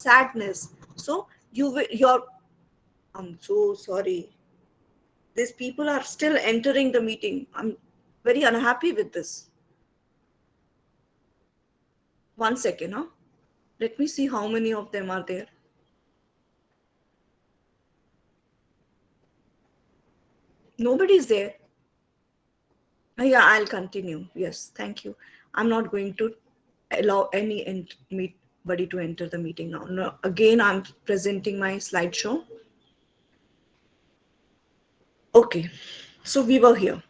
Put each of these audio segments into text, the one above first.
sadness. So I'm so sorry. These people are still entering the meeting. I'm very unhappy with this. One second, huh? Let me see how many of them are there. Nobody's there. Yeah, I'll continue. Yes, thank you. I'm not going to allow anybody to enter the meeting now. No, again, I'm presenting my slideshow. Okay, so we were here.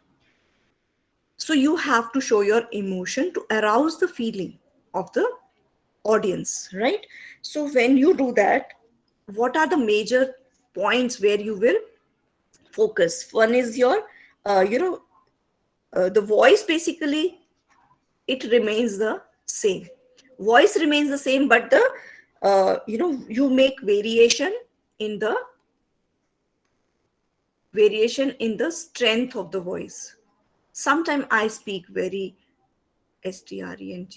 So you have to show your emotion to arouse the feeling of the audience, right? So when you do that, what are the major points where you will focus? One is your, the voice. Basically, it remains the same. Voice remains the same, but the you make in the variation in the strength of the voice. Sometimes I speak very strength.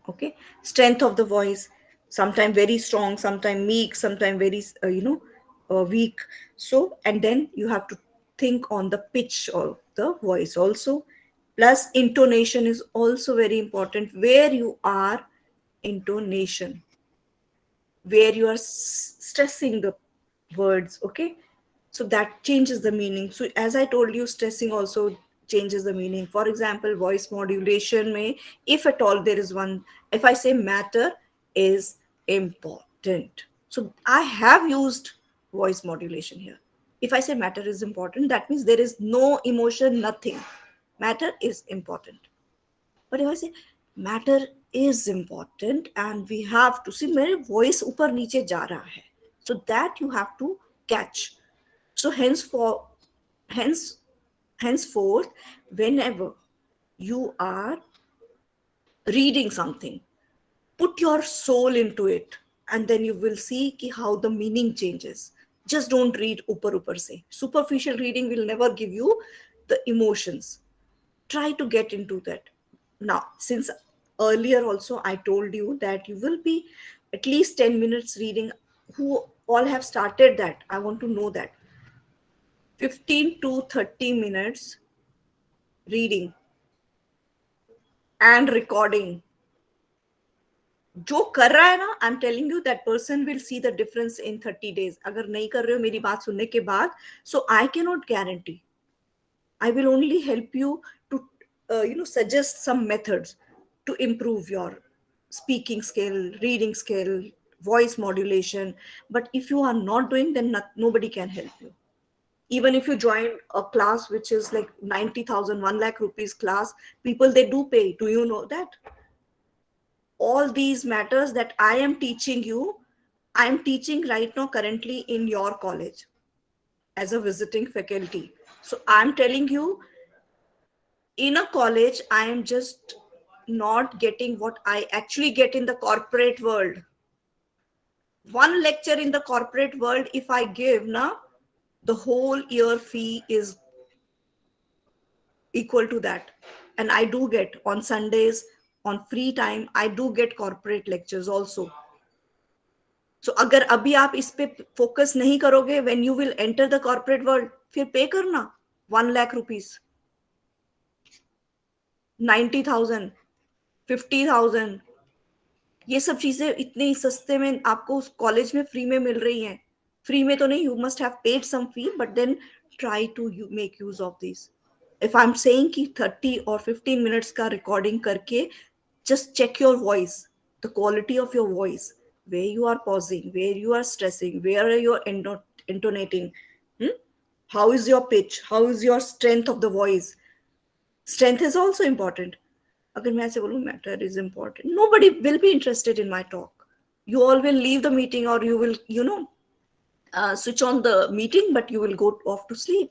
Okay, strength of the voice. Sometimes very strong, sometimes meek, sometimes very weak. So, and then you have to think on the pitch of the voice also. Plus, intonation is also very important. Where you are, intonation, where you are stressing the words. Okay, so that changes the meaning. So as I told you, stressing also changes the meaning. For example, voice modulation may, if at all there is one, if I say matter is important, so I have used voice modulation here. If I say matter is important, that means there is no emotion, nothing. Matter is important. But if I say matter is important and we have to see, मेरे voice ऊपर नीचे जा रहा है, so that you have to catch. So hence henceforth, whenever you are reading something, put your soul into it, and then you will see ki how the meaning changes. Just don't read upar se. Superficial reading will never give you the emotions. Try to get into that. Now, since earlier also I told you that you will be at least 10 minutes reading, who all have started that? I want to know that. 15 to 30 minutes reading and recording. जो कर रहा है ना, I am telling you that person will see the difference in 30 days. अगर नहीं कर रहे हो मेरी बात सुनने के बाद, so I can not guarantee. I will only help you to, suggest some methods to improve your speaking skill, reading skill, voice modulation. But if you are not doing, then nobody can help you. Even if you join a class which is like 90,000, 1 lakh rupees class, people, they do pay. Do you know that? All these matters that I am teaching you, I am teaching right now currently in your college as a visiting faculty. So I'm telling you, in a college, I am just not getting what I actually get in the corporate world. One lecture in the corporate world, if I give now, the whole year fee is equal to that. And I do get on Sundays, on free time, I do get corporate lectures also. So अगर अभी आप इस पे focus नहीं करोगे, when you will enter the corporate world, फिर पे करना 1 lakh rupees, 90,000, 50,000. ये सब चीजें इतने सस्ते में आपको उस कॉलेज में फ्री में मिल रही हैं. फ्री में तो नहीं, you must have paid some fee, but then try to make use of this. If I am saying कि 30 और 15 मिनट्स का रिकॉर्डिंग करके just check your voice, the quality of your voice, where you are pausing, where you are stressing, where are you intonating, hmm? How is your pitch, how is your strength of the voice. Strength is also important. अगर मैं ऐसे बोलूं matter is important, nobody will be interested in my talk. You all will leave the meeting, or you will switch on the meeting, but you will go off to sleep.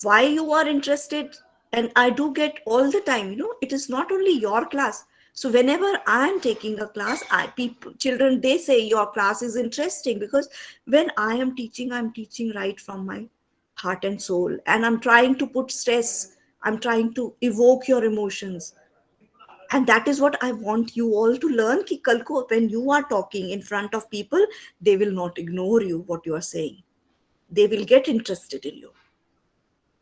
Why you are interested? And I do get all the time, it is not only your class. So whenever I am taking a class, children, they say your class is interesting, because when I am teaching, I'm teaching right from my heart and soul, and I'm trying to put stress, I'm trying to evoke your emotions. And that is what I want you all to learn, ki kal ko when you are talking in front of people, they will not ignore you what you are saying. They will get interested in you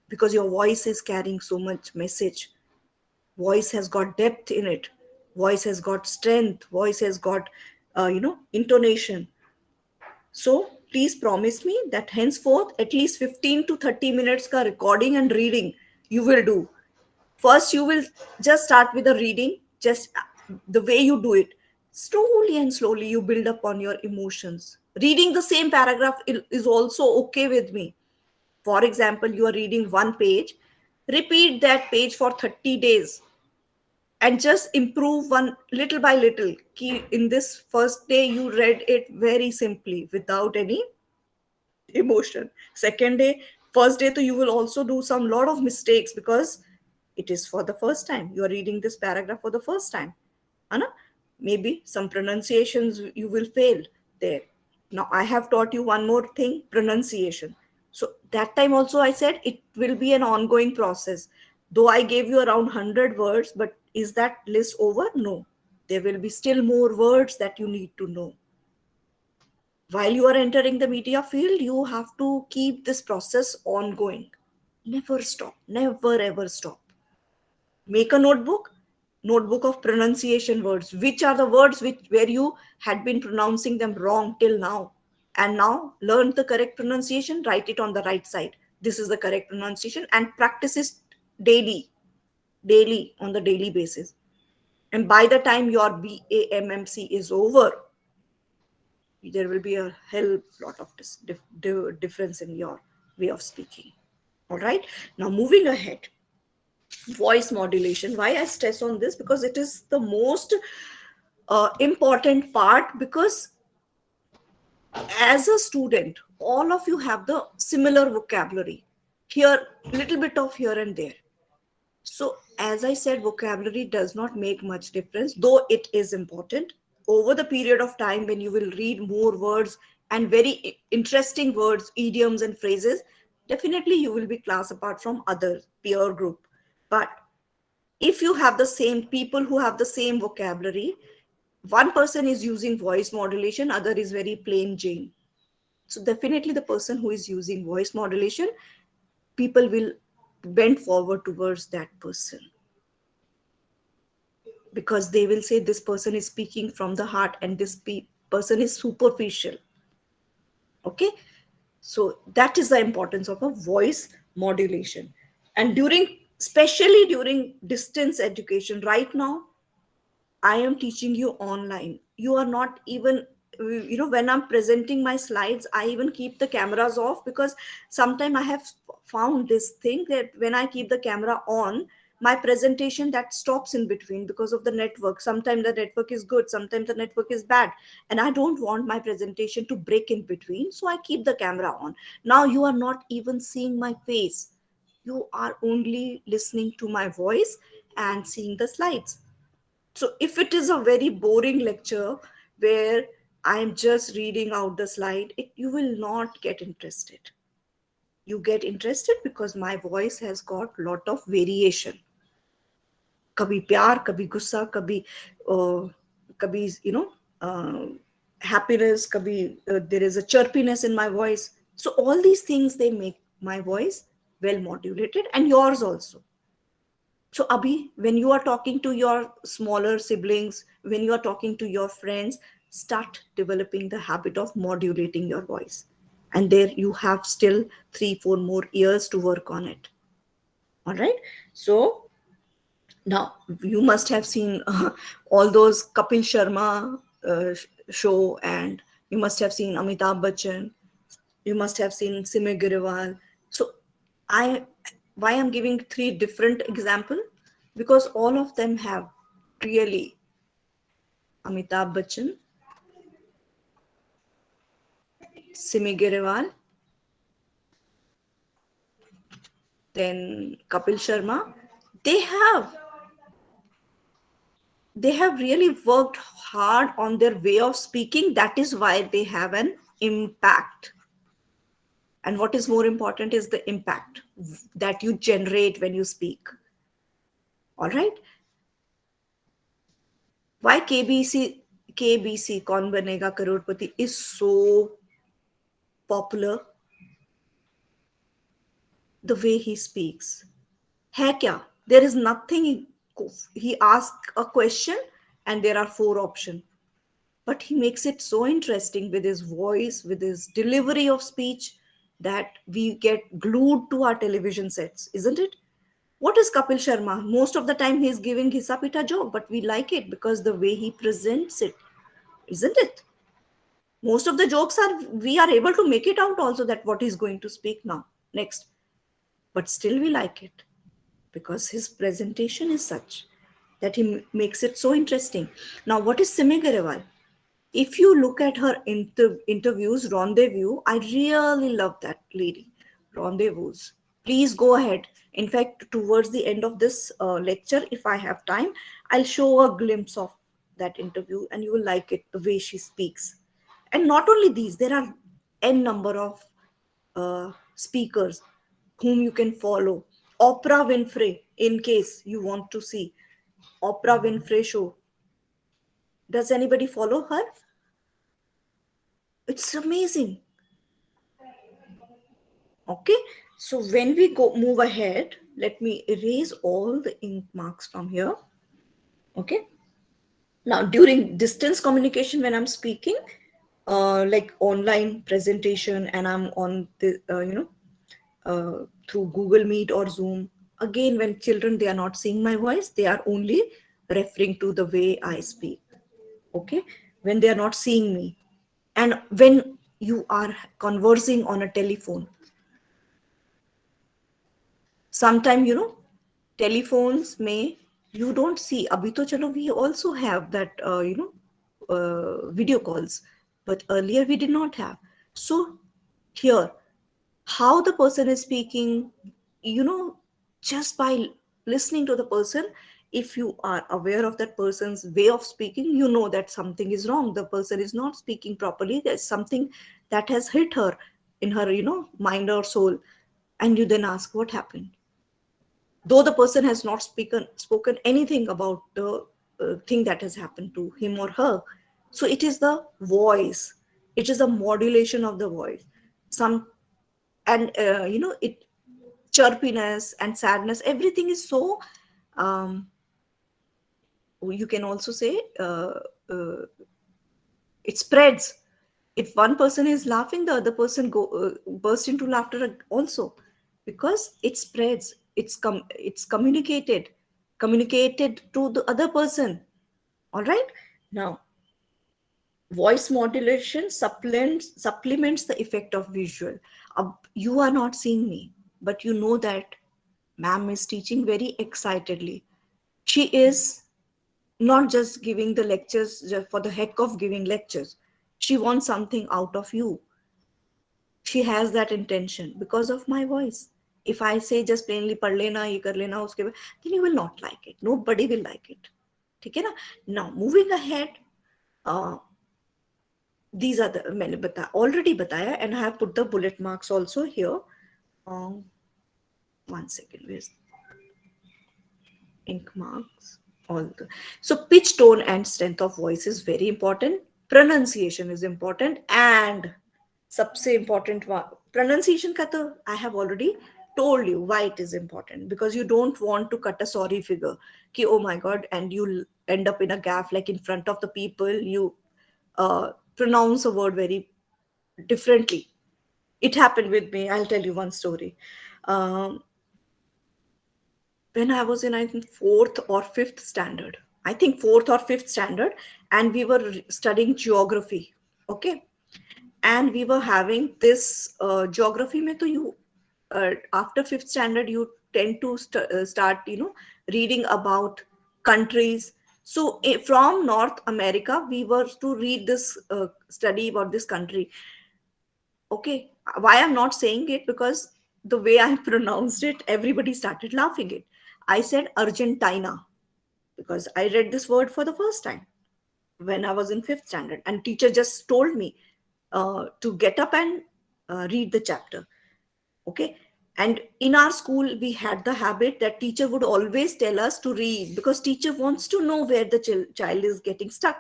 because your voice is carrying so much message. Voice has got depth in it. Voice has got strength. Voice has got intonation. So please promise me that henceforth at least 15 to 30 minutes ka recording and reading you will do. First, you will just start with the reading, just the way you do it. Slowly and slowly, you build up on your emotions. Reading the same paragraph is also okay with me. For example, you are reading one page, repeat that page for 30 days and just improve one little by little. In this first day, you read it very simply without any emotion. Second day, first day, so you will also do some lot of mistakes because it is for the first time. You are reading this paragraph for the first time. Anna? Maybe some pronunciations you will fail there. Now I have taught you one more thing, pronunciation. So that time also I said it will be an ongoing process. Though I gave you around 100 words, but is that list over? No. There will be still more words that you need to know. While you are entering the media field, you have to keep this process ongoing. Never stop, never ever stop. Make a notebook of pronunciation words. Which are the words where you had been pronouncing them wrong till now? And now learn the correct pronunciation, write it on the right side. This is the correct pronunciation and practice it daily, daily on the daily basis. And by the time your BAMMC is over, there will be a hell lot of difference in your way of speaking. All right. Now moving ahead, voice modulation. Why I stress on this? Because it is the most important part. Because as a student, all of you have the similar vocabulary. Here, little bit of here and there. So, as I said, vocabulary does not make much difference, though it is important. Over the period of time when you will read more words and very interesting words, idioms, and phrases, definitely you will be class apart from other peer group. But if you have the same people who have the same vocabulary, one person is using voice modulation, other is very plain Jane. So, definitely the person who is using voice modulation, people will bend forward towards that person because they will say this person is speaking from the heart and this person is superficial. Okay, so that is the importance of a voice modulation. And especially during distance education right now, I am teaching you online. You are not even, when I'm presenting my slides, I even keep the cameras off because sometimes I have found this thing that when I keep the camera on, my presentation that stops in between because of the network. Sometimes the network is good, sometimes the network is bad. And I don't want my presentation to break in between. So I keep the camera on. Now you are not even seeing my face. You are only listening to my voice and seeing the slides. So if it is a very boring lecture where I am just reading out the slide, you will not get interested. You get interested because my voice has got lot of variation. Kabhi pyar, kabhi gussa, kabhi happiness, kabhi there is a chirpiness in my voice. So all these things, they make my voice well modulated and yours also. So, Abhi, when you are talking to your smaller siblings, when you are talking to your friends, start developing the habit of modulating your voice. And there you have still 3, 4 more years to work on it. All right. So, now you must have seen all those Kapil Sharma show, and you must have seen Amitabh Bachchan. You must have seen Sime Girewal. So I why I'm giving three different example, because all of them have really Amitabh Bachchan, Simi Girewal, then Kapil Sharma. They have they have really worked hard on their way of speaking. That is why they have an impact. And what is more important is the impact that you generate when you speak. All right. Why KBC Kaun Banega Crorepati is so popular? The way he speaks है क्या? There is nothing. He asks a question and there are four options, but he makes it so interesting with his voice, with his delivery of speech, that we get glued to our television sets, isn't it? What is Kapil Sharma? Most of the time he's giving his sapita joke, but we like it because the way he presents it, isn't it? Most of the jokes are, we are able to make it out also that what he's going to speak now next, but still we like it because his presentation is such that he makes it so interesting. Now, what is Simi Garewal? If you look at her interviews, Rendezvous, I really love that lady. Rendezvous. Please go ahead. In fact, towards the end of this lecture, if I have time, I'll show a glimpse of that interview and you will like it, the way she speaks. And not only these, there are n number of speakers whom you can follow. Oprah Winfrey, in case you want to see Oprah Winfrey show. Does anybody follow her? It's amazing. Okay, so when we go move ahead, let me erase all the ink marks from here. Okay, now during distance communication, when I'm speaking, like online presentation, and I'm on the through Google Meet or Zoom. Again, when children, they are not seeing my voice, they are only referring to the way I speak. Okay, when they are not seeing me, and when you are conversing on a telephone, sometime telephones may, you don't see abhi to chalo, we also have that video calls, but earlier we did not have. So here, how the person is speaking, you know just by listening to the person, if you are aware of that person's way of speaking, you know that something is wrong, the person is not speaking properly, there's something that has hit her in her mind or soul. And you then ask what happened, though the person has not spoken anything about the thing that has happened to him or her. So it is the voice, it is the modulation of the voice, some, and it, chirpiness and sadness, everything is so, um, you can also say, uh, it spreads. If one person is laughing, the other person go burst into laughter also, because it spreads, it's communicated to the other person. All right. Now, voice modulation supplements the effect of visual. You are not seeing me, but you know that ma'am is teaching very excitedly. She is not just giving the lectures just for the heck of giving lectures. She wants something out of you. She has that intention because of my voice. If I say just plainly पढ़ लेना ये कर लेना उसके बाद, then you will not like it. Nobody will like it. ठीक है ना? Now moving ahead, uh, these are the मैंने already बताया, and I have put the bullet marks also here. Um, 1 second, where's ink marks? All the, so pitch, tone, and strength of voice is very important. Pronunciation is important, and सबसे important one, pronunciation का तो I have already told you why it is important, because you don't want to cut a sorry figure कि oh my god, and you end up in a gaff, like in front of the people you pronounce a word very differently. It happened with me. I'll tell you one story. um, when I was in, I think, fourth or fifth standard. I think fourth or fifth standard, and we were studying geography. Okay, and we were having this geography. Mein to you, after fifth standard, you tend to start, reading about countries. So from North America, we were to read this study about this country. Okay, why I'm not saying it, because the way I pronounced it, everybody started laughing it. I said Argentina because I read this word for the first time when I was in fifth standard, and teacher just told me to get up and read the chapter. Okay, And in our school we had the habit that teacher would always tell us to read, because teacher wants to know where the child is getting stuck,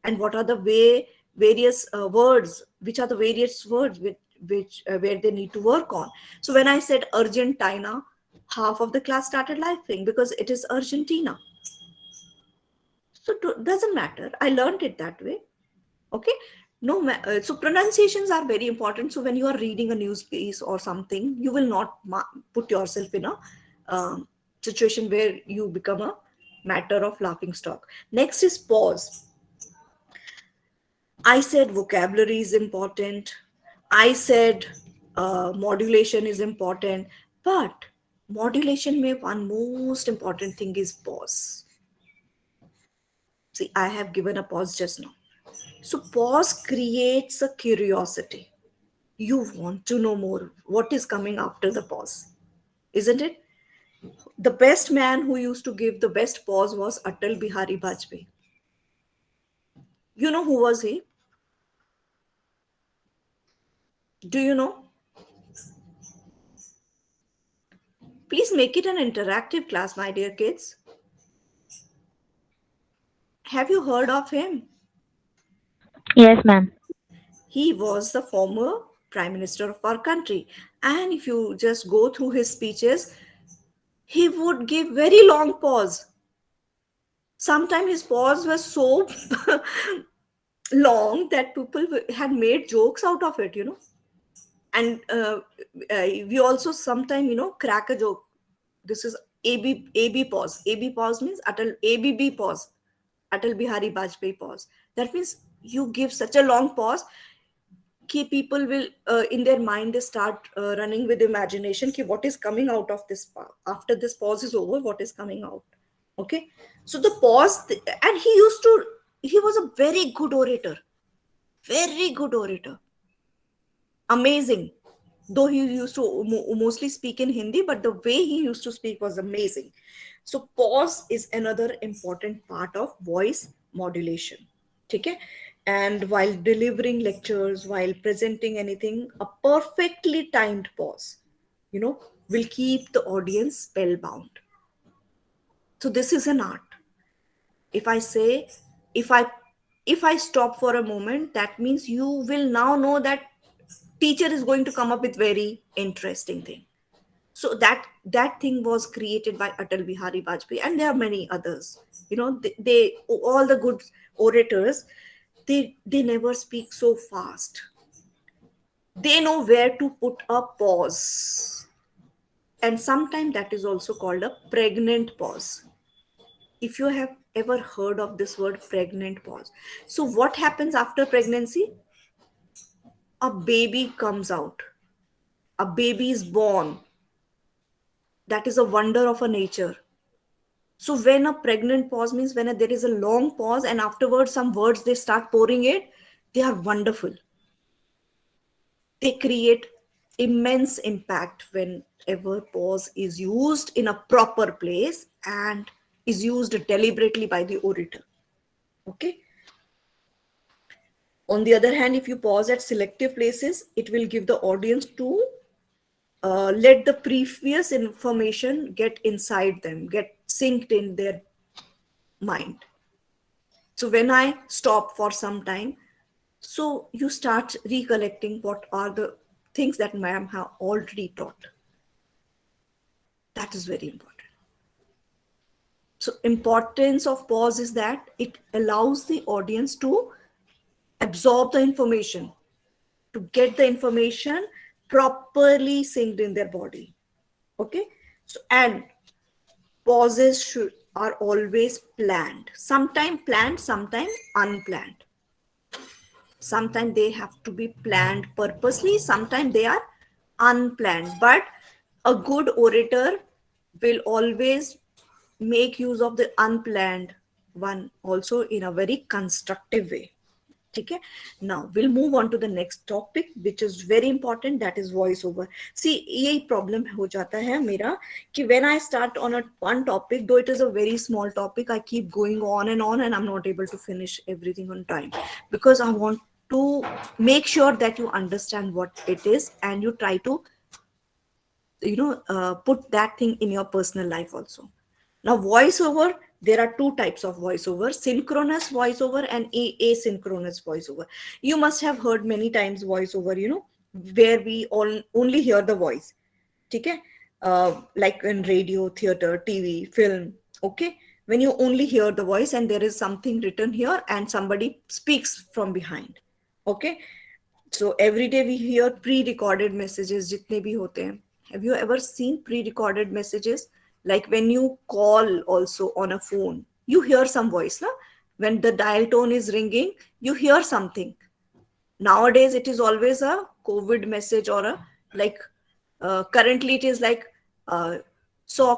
and what are the various words, which are the various words which where they need to work on. So when I said Argentina, half of the class started laughing because it is Argentina. So doesn't matter, I learned it that way. Okay. No so pronunciations are very important. So when you are reading a news piece or something, you will not put yourself in a um, situation where you become a matter of laughing stock. Next is pause. I said vocabulary is important, I said modulation is important, but modulation may one most important thing is pause. See, I have given a pause just now. So pause creates a curiosity. You want to know more what is coming after the pause, isn't it? The best man who used to give the best pause was Atal Bihari Vajpayee. You know who was he? Do you know? Please make it an interactive class, my dear kids. Have you heard of him? Yes, ma'am. He was the former prime minister of our country. And if you just go through his speeches, he would give very long pause. Sometimes his pause was so long that people had made jokes out of it, and we also sometimes crack a joke. This is ab pause. Ab pause means Atal ABB pause, Atal Bihari Vajpayee pause. That means you give such a long pause कि people will in their mind they start running with imagination कि what is coming out of this after this pause is over, what is coming out. Okay. So the pause, and he was a very good orator, very good orator, amazing. Though he used to mostly speak in Hindi, but the way he used to speak was amazing. So pause is another important part of voice modulation. Okay. And while delivering lectures, while presenting anything, a perfectly timed pause, will keep the audience spellbound. So this is an art. If I say, if i if I stop for a moment, that means you will now know that teacher is going to come up with very interesting thing. So that thing was created by Atal Bihari Vajpayee, and there are many others. They all the good orators, they never speak so fast. They know where to put a pause, and sometimes that is also called a pregnant pause. If you have ever heard of this word pregnant pause, so what happens after pregnancy? A baby comes out, a baby is born. That is a wonder of a nature. So when a pregnant pause means when there is a long pause and afterwards some words they start pouring it, they are wonderful. They create immense impact whenever pause is used in a proper place and is used deliberately by the orator. Okay. On the other hand, if you pause at selective places, it will give the audience to let the previous information get inside them, get synced in their mind. So when I stop for some time, so you start recollecting what are the things that ma'am have already taught. That is very important. So importance of pause is that it allows the audience to absorb the information, to get the information properly synced in their body. Okay. So and pauses are always planned. Sometimes planned, sometimes unplanned. Sometimes they have to be planned purposely, sometimes they are unplanned, but a good orator will always make use of the unplanned one also in a very constructive way. Okay. Now we'll move on to the next topic, which is very important, that is voice over. See, यही problem हो जाता है मेरा कि when I start on a one topic, though it is a very small topic, I keep going on and I'm not able to finish everything on time, because I want to make sure that you understand what it is and you try to put that thing in your personal life also. Now voiceover, there are two types of voiceover: synchronous voiceover and asynchronous voiceover. You must have heard many times voiceover, where we all only hear the voice. Okay, like in radio, theater, TV, film. Okay, when you only hear the voice and there is something written here and somebody speaks from behind. Okay, so every day we hear pre-recorded messages jitne bhi hote hain. Have you ever seen pre-recorded messages? Like when you call also on a phone, you hear some voice, na? When the dial tone is ringing, you hear something. Nowadays it is always a COVID message or a, like, currently it is like, 100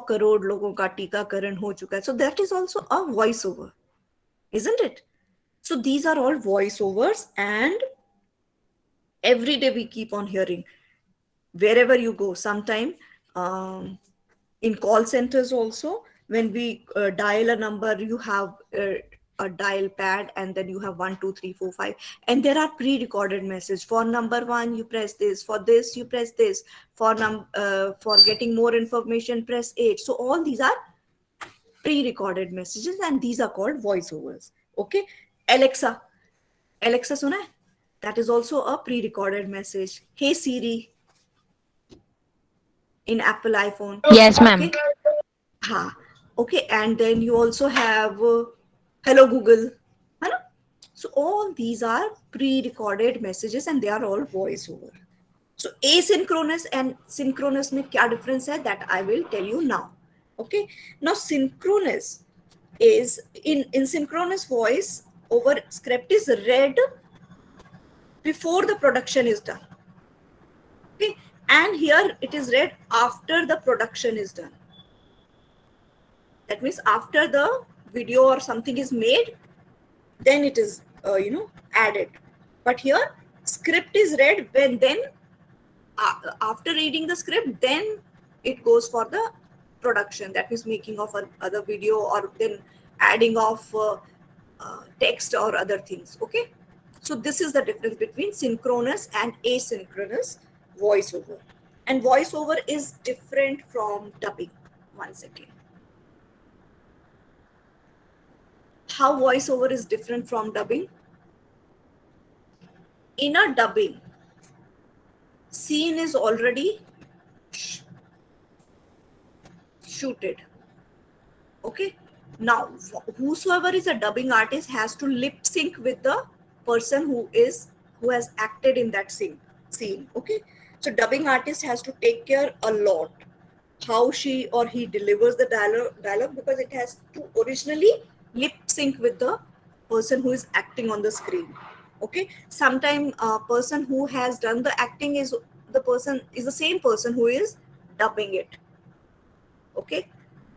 crore लोगों का टीकाकरण हो चुका है. So that is also a voiceover, isn't it? So these are all voiceovers, and every day we keep on hearing wherever you go. Sometime, in call centers also, when we dial a number, you have a dial pad, and then you have 1 2 3 4 5, and there are pre-recorded message. For number one you press this, for this you press this, for getting more information press 8. So all these are pre-recorded messages, and these are called voiceovers. Okay, alexa, alexa suna hai? That is also a pre-recorded message. Hey Siri, in Apple iPhone. Yes, ma'am. Okay. Ha. Okay, and then you also have hello Google. है ना? So all these are pre-recorded messages, and they are all voiceover. So asynchronous and synchronous में क्या difference है, that I will tell you now. Okay. Now synchronous is in synchronous voice over script is read before the production is done. Okay, and here it is read after the production is done. That means after the video or something is made, then it is added. But here script is read when, then after reading the script, then it goes for the production, that means making of other video, or then adding of text or other things. Okay, so this is the difference between synchronous and asynchronous voiceover. And voiceover is different from dubbing. One second. How voiceover is different from dubbing? In a dubbing, scene is already shooted. Okay, now whosoever is a dubbing artist has to lip sync with the person who has acted in that scene. Okay, so dubbing artist has to take care a lot how she or he delivers the dialogue, because it has to originally lip sync with the person who is acting on the screen. Okay, sometime a person who has done the acting is the same person who is dubbing it. Okay,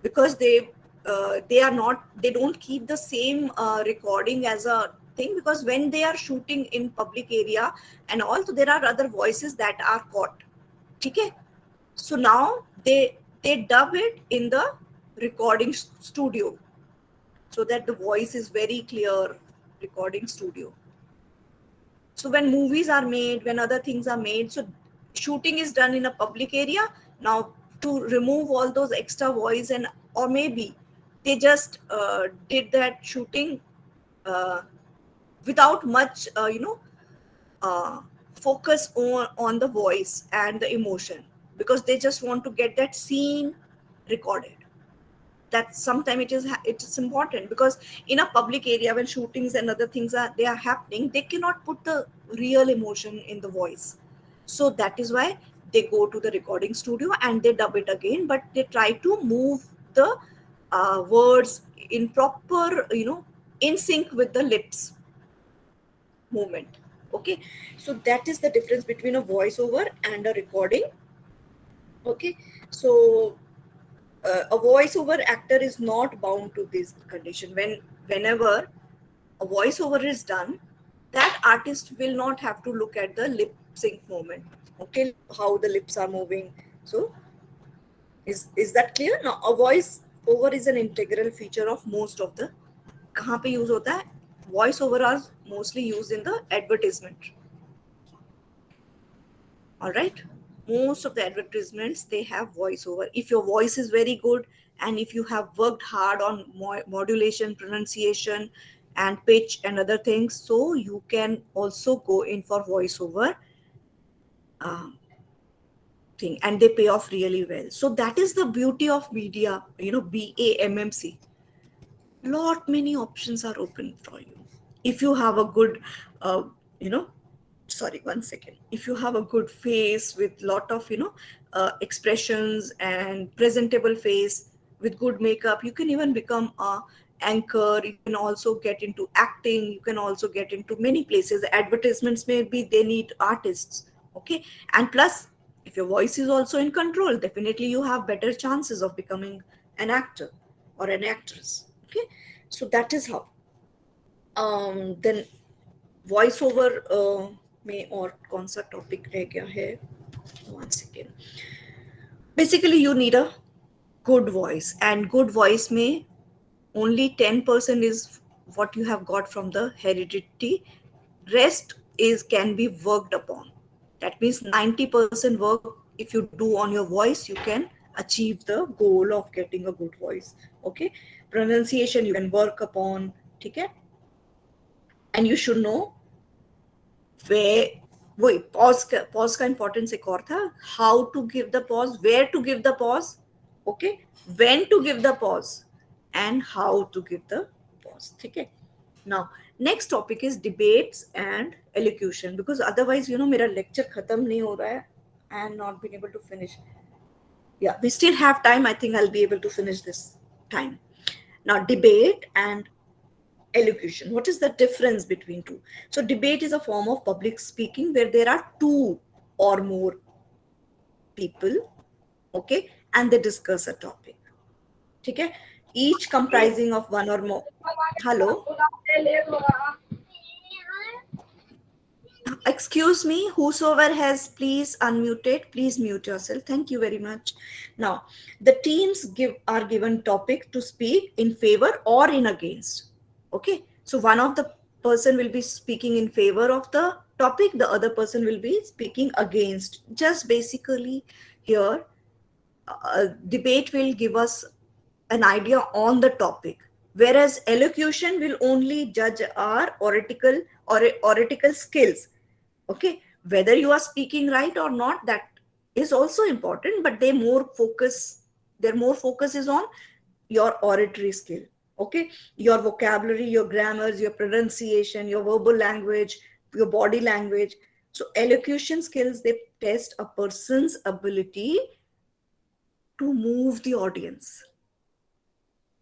because they don't keep the same recording as a thing, because when they are shooting in public area and also there are other voices that are caught. Okay, so now they dub it in the recording studio, so that the voice is very clear. Recording studio. So when movies are made, when other things are made, so shooting is done in a public area. Now to remove all those extra voice, and or maybe they just did that shooting without much focus on the voice and the emotion, because they just want to get that scene recorded. That sometimes it's important, because in a public area when shootings and other things are happening, they cannot put the real emotion in the voice. So that is why they go to the recording studio and they dub it again, but they try to move the words in proper, in sync with the lips movement. Okay, so that is the difference between a voiceover and a recording. Okay, so a voiceover actor is not bound to this condition. Whenever a voiceover is done, that artist will not have to look at the lip sync moment. Okay, how the lips are moving. So is that clear? Now a voice over is an integral feature of most of the. कहाँ पे use होता है? Voice over are mostly used in the advertisement. All right, most of the advertisements, they have voiceover. If your voice is very good and if you have worked hard on modulation, pronunciation and pitch and other things, so you can also go in for voiceover uh, thing, and they pay off really well. So that is the beauty of media, BAMMC. Lot many options are open for you if you have a good uh, you know sorry, one second. If you have a good face with lot of expressions and presentable face with good makeup, you can even become a anchor. You can also get into acting, you can also get into many places. Advertisements, maybe they need artists. Okay. And plus, if your voice is also in control, definitely you have better chances of becoming an actor or an actress. Okay. So that is how. Then voice over में और कौन सा topic रह गया है? One second. Basically you need a good voice, and good voice में only 10% is what you have got from the heredity. Rest is can be worked upon. That means 90% work if you do on your voice, you can achieve the goal of getting a good voice. Okay. Pronunciation you can work upon. ठीक है. And you should know where. वही pause का importance एक और था. How to give the pause, where to give the pause, okay, when to give the pause and how to give the pause. ठीक है. Now next topic is debates and elocution, because otherwise मेरा lecture खत्म नहीं हो रहा है. I am not been able to finish. Yeah, we still have time. I think I'll be able to finish this time. Now, debate and elocution. What is the difference between two? So debate is a form of public speaking where there are two or more people, okay, and they discuss a topic. Okay, each comprising of one or more. Hello. Excuse me, whosoever has please unmuted, please mute yourself. Thank you very much. Now, the teams are given topic to speak in favor or in against. Okay, so one of the person will be speaking in favor of the topic, the other person will be speaking against. Just basically here, debate will give us an idea on the topic, whereas elocution will only judge our oratical skills. Okay, whether you are speaking right or not, that is also important, but their more focus is on your oratory skill. Okay, your vocabulary, your grammars, your pronunciation, your verbal language, your body language. So elocution skills, they test a person's ability to move the audience.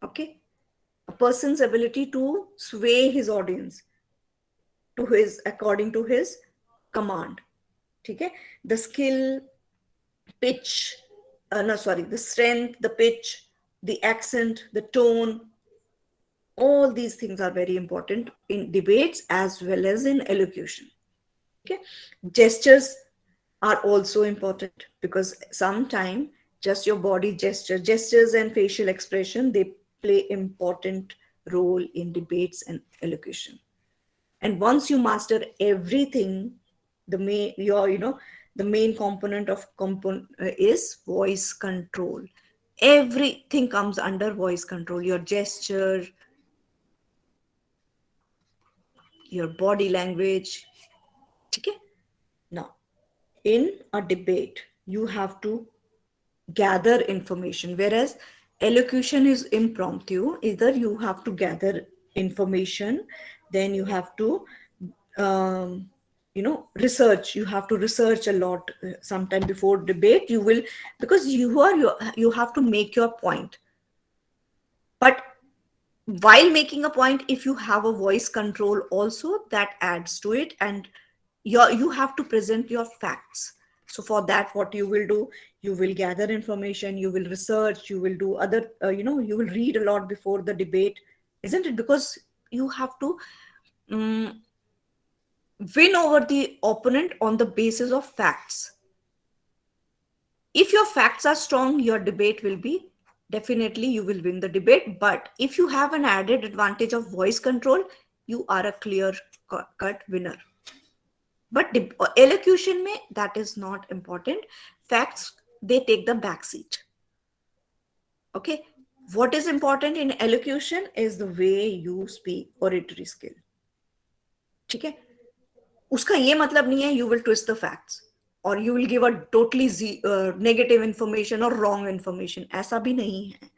Okay, a person's ability to sway his audience to his according to his command. Okay, the skill, pitch, the strength, the pitch, the accent, the tone, all these things are very important in debates as well as in elocution. Okay, gestures are also important, because sometimes just your body gestures and facial expression, they play important role in debates and elocution. And once you master everything, the main component of is voice control. Everything comes under voice control. Your gesture, your body language. Okay. Now, in a debate, you have to gather information, whereas elocution is impromptu. Either you have to gather information, then you have to research. You have to research a lot. Sometime before debate, you will, because you have to make your point. But while making a point, if you have a voice control also, that adds to it, and you have to present your facts. So for that, what you will do, you will gather information, you will research, you will do other you will read a lot before the debate, isn't it? Because you have to win over the opponent on the basis of facts. If your facts are strong, your debate will be, definitely you will win the debate. But if you have an added advantage of voice control, you are a clear cut winner. But elocution में that is not important. Facts, they take the back seat. Okay, what is important in elocution is the way you speak, oratory skill. ठीक है, उसका ये मतलब नहीं है you will twist the facts or you will give a totally negative information or wrong information. ऐसा भी नहीं है.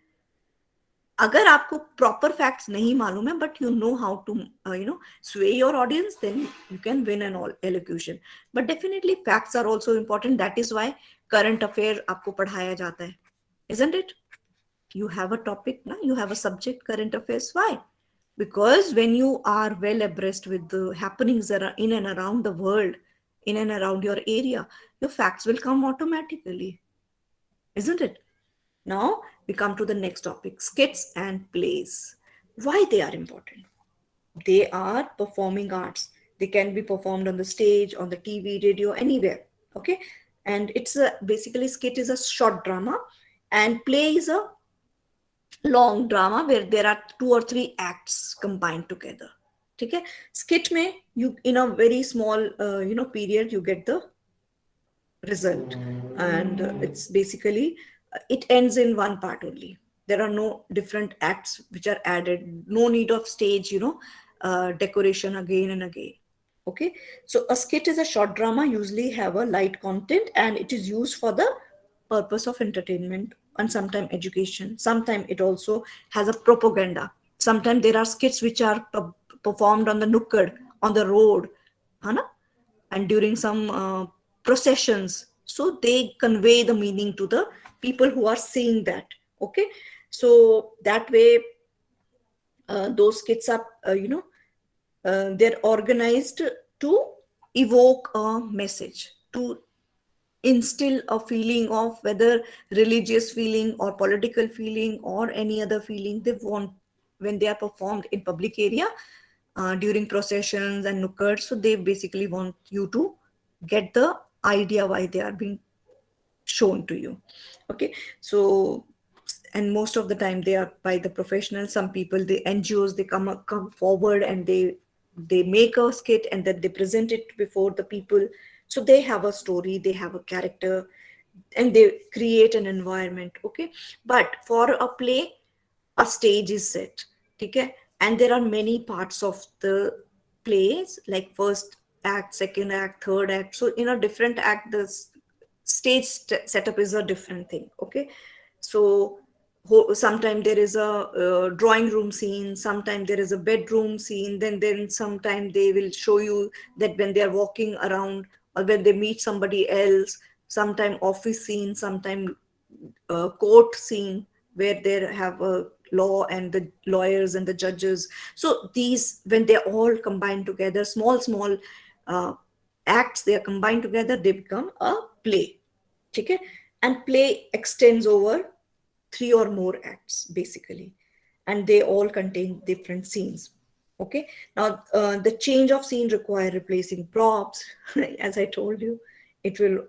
अगर आपको प्रॉपर फैक्ट्स नहीं मालूम है but you know how to sway your audience, then you can win an all elocution. But definitely facts are also important. That is why current affair आपको पढ़ाया जाता है, isn't it? You have a topic ना, you have a subject, current affairs. Why? Because when you are well abreast with the happenings in and around the world, in and around your area, your facts will come automatically, isn't it? Now we come to the next topic, skits and plays. Why they are important? They are performing arts. They can be performed on the stage, on the TV, radio, anywhere. Okay. And it's a basically skit is a short drama and play is a long drama where there are 2 or 3 acts combined together. Okay. Skit में you in a very small period you get the result, and it's basically it ends in one part only. There are no different acts which are added, no need of stage decoration again and again. Okay, so a skit is a short drama, usually have a light content, and it is used for the purpose of entertainment and sometimes education. Sometimes it also has a propaganda. Sometimes there are skits which are performed on the nukkad, on the road, है ना? And during some processions, so they convey the meaning to the people who are seeing that. Okay, so that way those skits are they're organized to evoke a message, to instill a feeling of whether religious feeling or political feeling or any other feeling they want when they are performed in public area during processions and nukkad. So they basically want you to get the idea why they are being shown to you. Okay, so and most of the time they are by the professionals. Some people, the NGOs, they come forward and they make a skit and then they present it before the people. So they have a story, they have a character, and they create an environment. Okay, but for a play, a stage is set. Okay, and there are many parts of the plays, like first act, second act, third act. So in a different act, the stage setup is a different thing. Okay, so sometimes there is a drawing room scene, sometimes there is a bedroom scene, then sometimes they will show you that when they are walking around or when they meet somebody else, sometime office scene, sometime court scene where they have a law and the lawyers and the judges. So these, when they all combine together, small uh, acts, they are combined together, they become a play. Okay, and play extends over 3 or more acts basically, and they all contain different scenes. Okay, now the change of scene require replacing props. As I told you, it will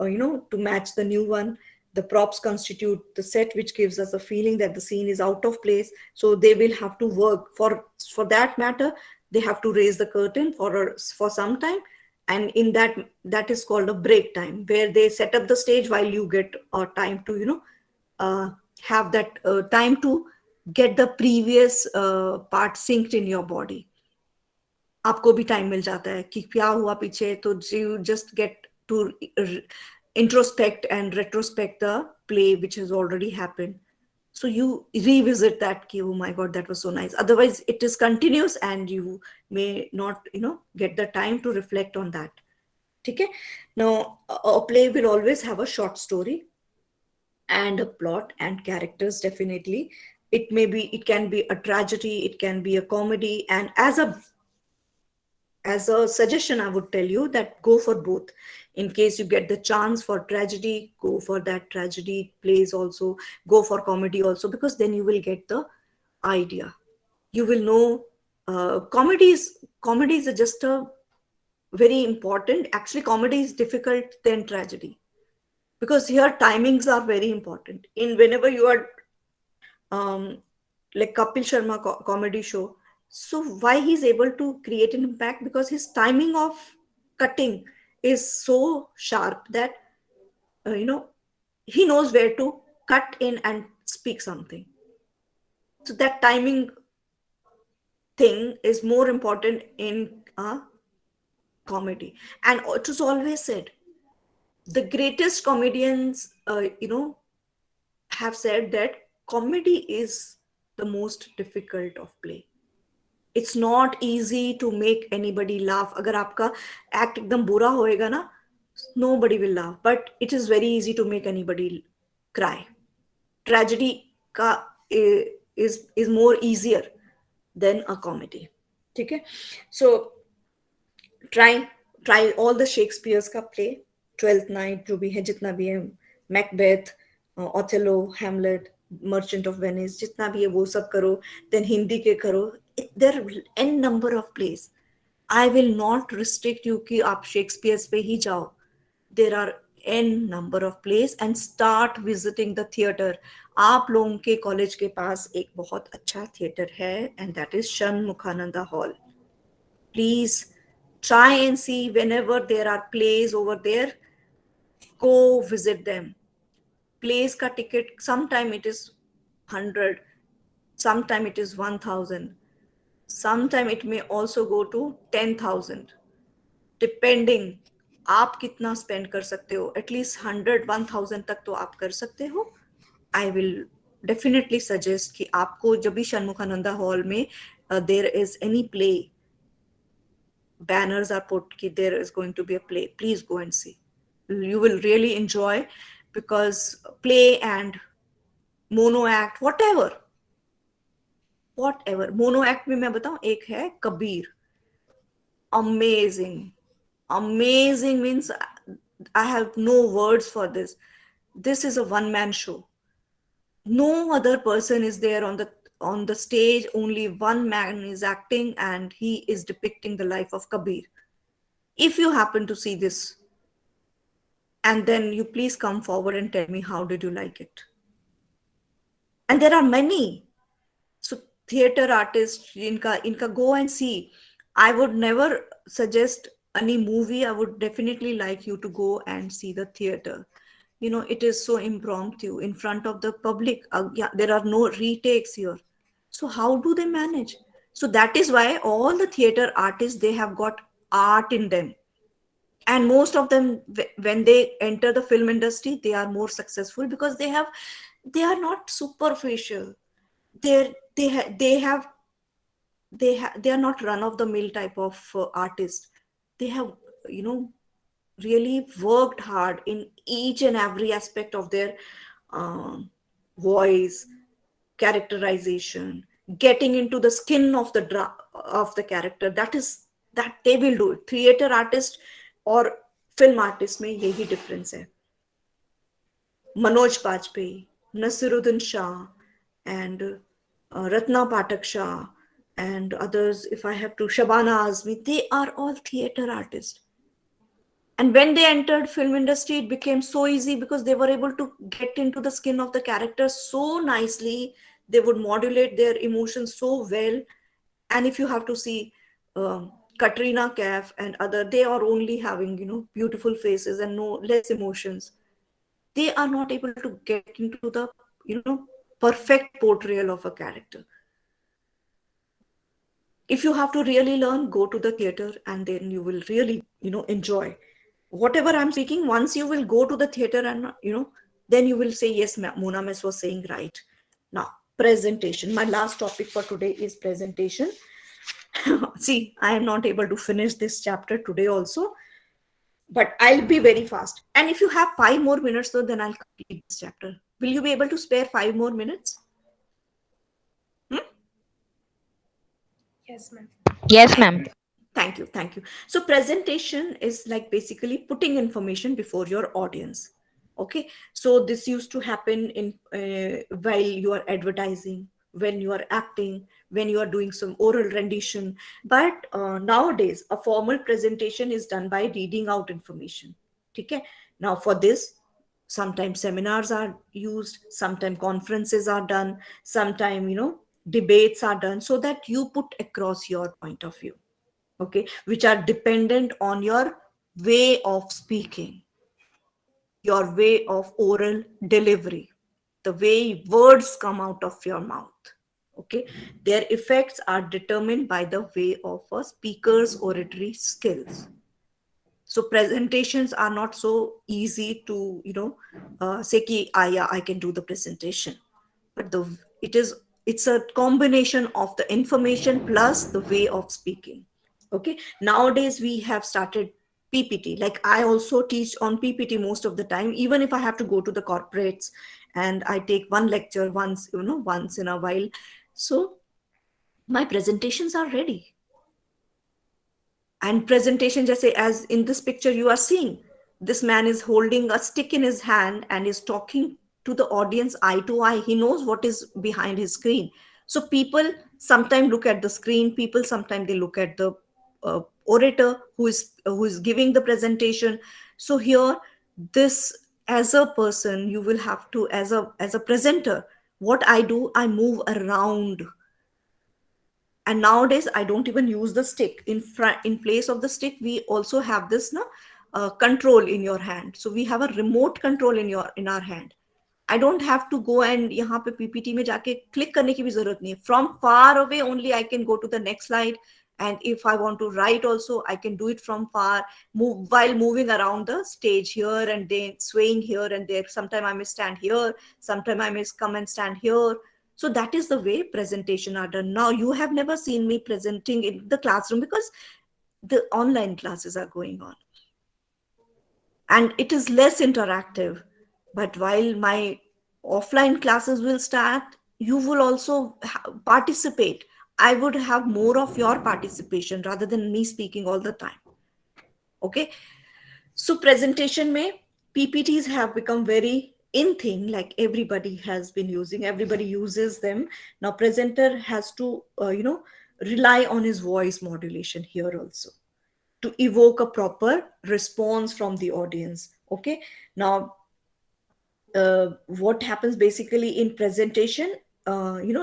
to match the new one. The props constitute the set which gives us a feeling that the scene is out of place, so they will have to work for that matter. They have to raise the curtain for some time, and in that is called a break time, where they set up the stage while you get time to uh, have that time to get the previous part synced in your body. आपको भी time मिल जाता है कि क्या हुआ पीछे, तो you just get to introspect and retrospect the play which has already happened. So you revisit that ki, oh my god, that was so nice. Otherwise it is continuous and you may not get the time to reflect on that. Okay, now a play will always have a short story and a plot and characters. Definitely it can be a tragedy, it can be a comedy, and as a suggestion I would tell you that go for both. In case you get the chance for tragedy, go for that tragedy plays also, go for comedy also, because then you will get the idea. You will know comedies are just a very important. Actually comedy is difficult than tragedy, because here timings are very important. In whenever you are um, like Kapil Sharma comedy show, so why he's able to create an impact, because his timing of cutting is so sharp that you know, he knows where to cut in and speak something. So that timing thing is more important in a comedy. And it was always said, the greatest comedians, have said that comedy is the most difficult of play. It's not easy to make anybody laugh. अगर आपका act एकदम बुरा होएगा ना, nobody will laugh. But it is very easy to make anybody cry. Tragedy का is more easier than a comedy. ठीक है? So try try all the Shakespeare's का play. Twelfth Night जो भी है, जितना भी है, Macbeth, Othello, Hamlet, Merchant of Venice, जितना भी है वो सब करो. Then हिंदी के करो. There are n number of plays. I will not restrict you कि आप Shakespeare's पे ही जाओ. There are n number of plays and start visiting the theater. आप लोगों के कॉलेज के पास एक बहुत अच्छा थिएटर है and that is Shanmukhananda Hall. Please try and see whenever there are plays over there, go visit them. Plays ka ticket, sometime it is 100, sometime it is 1000, sometime it may also go to 10,000, depending आप कितना spend कर सकते हो. At least 100-1000 तक तो आप कर सकते हो. आई विल डेफिनेटली सजेस्ट कि आपको जब भी षणमुखानंदा हॉल में there is any play, banners are put ki there is going to be a play, please go and see. You will really enjoy, because play and mono act, whatever mono act में मैं बताऊं, एक है Kabir. Amazing means I have no words for this. This is a one man show. No other person is there on the stage. Only one man is acting and he is depicting the life of Kabir. If you happen to see this, and then you please come forward and tell me how did you like it. And there are many. So theater artists, inka go and see. I would never suggest any movie. I would definitely like you to go and see the theater. It is so impromptu in front of the public. Yeah, there are no retakes here. So how do they manage? So that is why all the theater artists, they have got art in them. And most of them, when they enter the film industry, they are more successful because they are not superficial. They are not run of the mill type of artists. They have, really worked hard in each and every aspect of their voice, characterization, getting into the skin of of the character. That they will do it. Theater artist और film artist में यही difference है. Manoj Bajpayee, Naseeruddin Shah, and Ratna Pathak Shah, and others, if I have to, Shabana Azmi, they are all theater artists. And when they entered film industry, it became so easy because they were able to get into the skin of the character so nicely. They would modulate their emotions so well. And if you have to see Katrina Kaif and other, they are only having, beautiful faces and no less emotions. They are not able to get into the, perfect portrayal of a character. If you have to really learn, go to the theater and then you will really, enjoy whatever I'm speaking. Once you will go to the theater and, then you will say, yes, Mona Miss was saying right. Now, presentation. My last topic for today is presentation. See, I am not able to finish this chapter today also, but I'll be very fast. And if you have 5 more minutes, though, then I'll complete this chapter. Will you be able to spare 5 more minutes? Yes, ma'am. Yes, ma'am. Thank you. So presentation is like basically putting information before your audience. Okay, so this used to happen in while you are advertising, when you are acting, when you are doing some oral rendition. But nowadays a formal presentation is done by reading out information. Okay, now for this, sometimes seminars are used, sometimes conferences are done, sometimes debates are done, so that you put across your point of view, okay, which are dependent on your way of speaking, your way of oral delivery, the way words come out of your mouth. Okay, their effects are determined by the way of a speaker's oratory skills. So presentations are not so easy to say ki, yeah, I can do the presentation, but it's a combination of the information plus the way of speaking. Okay, nowadays we have started PPT. Like I also teach on PPT most of the time, even if I have to go to the corporates and I take one lecture once, once in a while. So my presentations are ready. And presentation, just say, as in this picture you are seeing, this man is holding a stick in his hand and is talking to the audience eye to eye. He knows what is behind his screen. So people sometimes look at the screen, people sometimes they look at the orator who is giving the presentation. So here, this, as a person, you will have to, as a presenter, what I do, I move around. And nowadays I don't even use the stick. In front, in place of the stick, we also have this control in your hand. So we have a remote control in our hand. I don't have to go and यहाँ पे PPT में जाके click करने की भी जरूरत नहीं है. From far away only I can go to the next slide, and if I want to write also, I can do it from far, while moving around the stage here and then swaying here and there. Sometime I may stand here, sometime I may come and stand here. So that is the way presentation are done. Now you have never seen me presenting in the classroom because the online classes are going on and it is less interactive. But while my offline classes will start, you will also participate. I would have more of your participation rather than me speaking all the time. Okay, so presentation may PPTs have become very in thing, like everybody has been using, everybody uses them. Now presenter has to rely on his voice modulation here also to evoke a proper response from the audience. Okay, now what happens basically in presentation,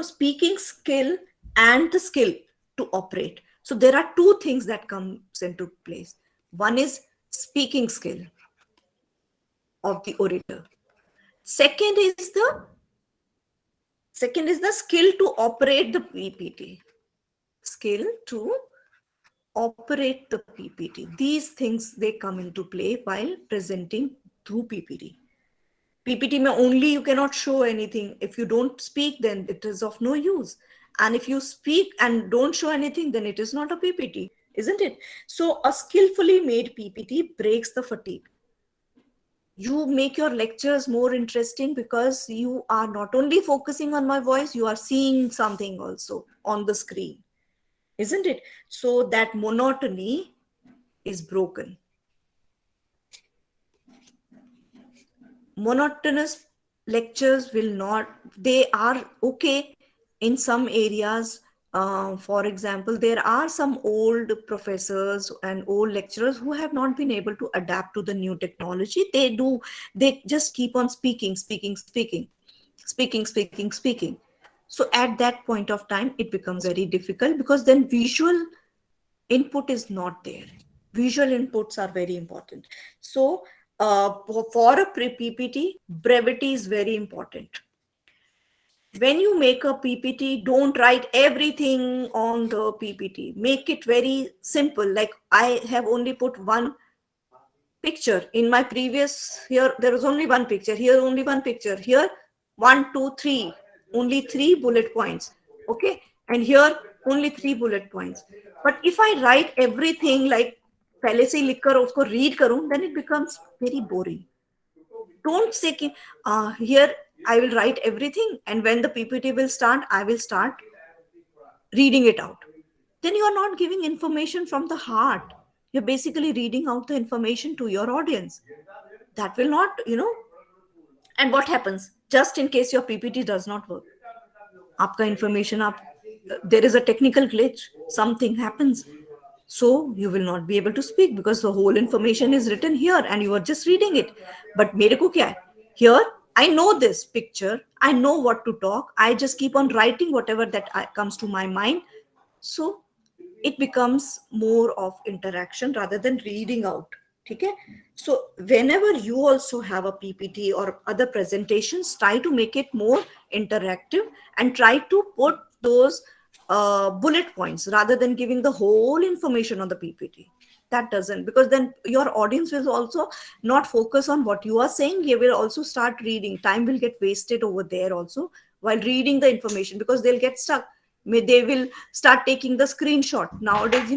speaking skill and the skill to operate. So there are two things that comes into place. One is speaking skill of the orator. Second is the skill to operate the PPT. Skill to operate the PPT. These things, they come into play while presenting through PPT. PPT mein only you cannot show anything. If you don't speak, then it is of no use. And if you speak and don't show anything, then it is not a PPT, isn't it? So a skillfully made PPT breaks the fatigue. You make your lectures more interesting because you are not only focusing on my voice, you are seeing something also on the screen, isn't it? So that monotony is broken. Monotonous lectures will not, they are okay in some areas. For example, there are some old professors and old lecturers who have not been able to adapt to the new technology. They just keep on speaking. So at that point of time, it becomes very difficult because then visual input is not there. Visual inputs are very important. So for a PPT, brevity is very important. When you make a PPT, don't write everything on the PPT. Make it very simple. Like I have only put one picture in my previous, here there was only one picture, here only one picture, here 1 2 3, only 3 bullet points. Okay, and here only 3 bullet points. But if I write everything like पहले से ही लिखकर उसको read करूं, then it becomes very boring. Don't say here I will write everything and when the PPT will start, I will start reading it out. Then you are not giving information from the heart. You're basically reading out the information to your audience. That will not, and what happens? Just in case your PPT does not work. Aapka information, there is a technical glitch, something happens. So you will not be able to speak because the whole information is written here and you are just reading it. But mere ko kya hai? Here, I know this picture, I know what to talk, I just keep on writing whatever that comes to my mind. So it becomes more of interaction rather than reading out. ठीक है. So whenever you also have a PPT or other presentations, try to make it more interactive and try to put those bullet points rather than giving the whole information on the PPT. That doesn't, because then your audience will also not focus on what you are saying. They will also start reading. Time will get wasted over there also while reading the information, because they'll get stuck. They will start taking the screenshot. Nowadays,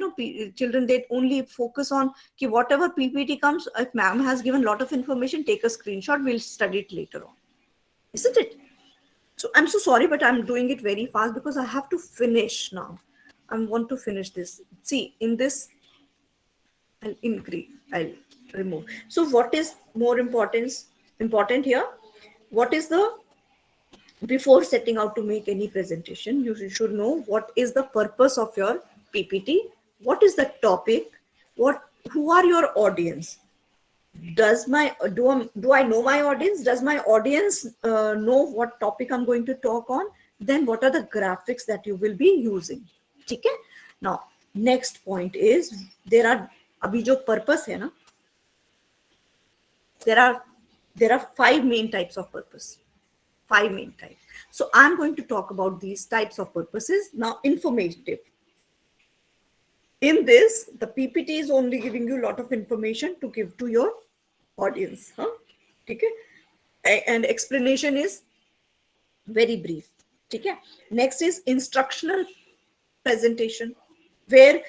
children, they only focus on whatever PPT comes. If ma'am has given a lot of information, take a screenshot, we'll study it later on, isn't it? So I'm so sorry, but I'm doing it very fast because I have to finish now. I want to finish this. See, in this, I'll increase, I'll remove. So what is more important here? What is the, before setting out to make any presentation, you should know what is the purpose of your PPT, what is the topic, who are your audience. Do I know my audience? Does my audience know what topic I'm going to talk on? Then what are the graphics that you will be using? Okay. Now next point is, there are, abhi jo purpose hai na, there are 5 main types of purpose. 5 main types. So I'm going to talk about these types of purposes now. Informative. In this, the PPT is only giving you a lot of information to give to your audience. Okay. And explanation is very brief. Okay. Next is instructional presentation, where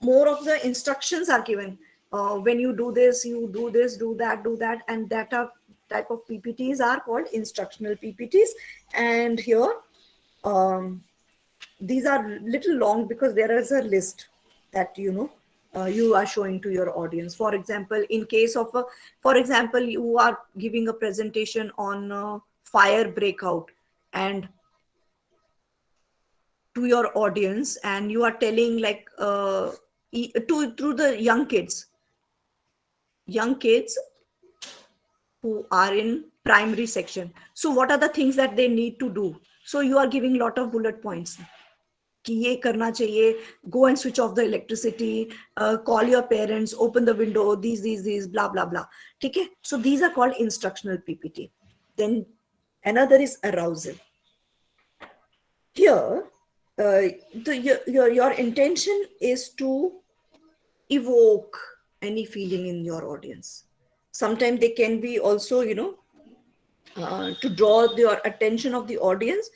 more of the instructions are given. When you do this, you do this, do that, and that are type of PPTs are called instructional PPTs. And here, these are little long because there is a list that you are showing to your audience. For example, you are giving a presentation on fire breakout and to your audience, and you are telling like to the young kids who are in primary section. So what are the things that they need to do? So you are giving lot of bullet points कि ये करना चाहिए, go and switch off the electricity, call your parents, open the window, these blah blah blah. ठीक है. So these are called instructional PPT. Then another is arousal. Here, your intention is to evoke any feeling in your audience. Sometimes they can be also, to draw your attention of the audience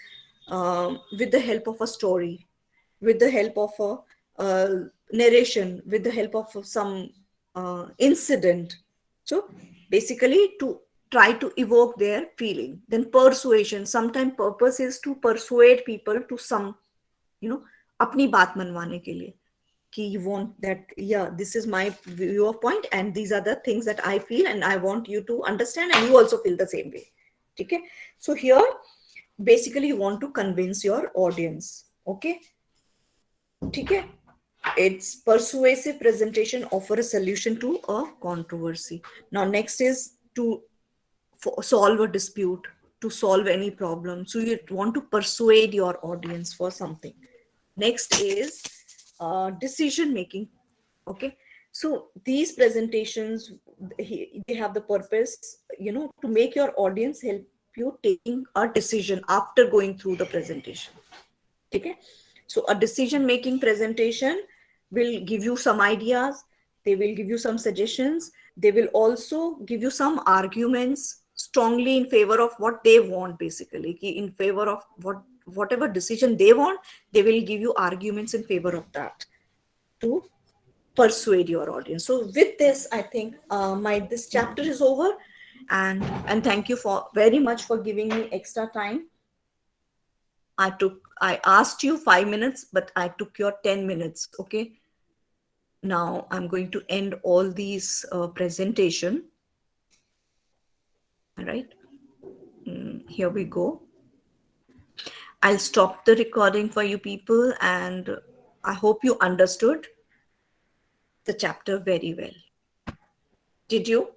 with the help of a story, with the help of a narration, with the help of some incident. So basically to try to evoke their feeling. Then persuasion. Sometimes purpose is to persuade people to some, अपनी बात मनवाने के लिए, कि you want that, yeah, this is my view of point and these are the things that I feel and I want you to understand and you also feel the same way. Okay. So here basically you want to convince your audience. Okay. Okay. It's persuasive presentation, offer a solution to a controversy. Now next is to solve a dispute, to solve any problem. So you want to persuade your audience for something. Next is decision making. Okay. So these presentations, they have the purpose, to make your audience help you taking a decision after going through the presentation. Okay. So a decision making presentation will give you some ideas, they will give you some suggestions, they will also give you some arguments strongly in favor of what they want. Basically in favor of whatever decision they want, they will give you arguments in favor of that to persuade your audience. So with this, I think this chapter is over, and thank you for very much for giving me extra time. I asked you 5 minutes, but I took your 10 minutes. Okay. Now I'm going to end all these presentation. All right. Here we go. I'll stop the recording for you people, and I hope you understood the chapter very well. Did you?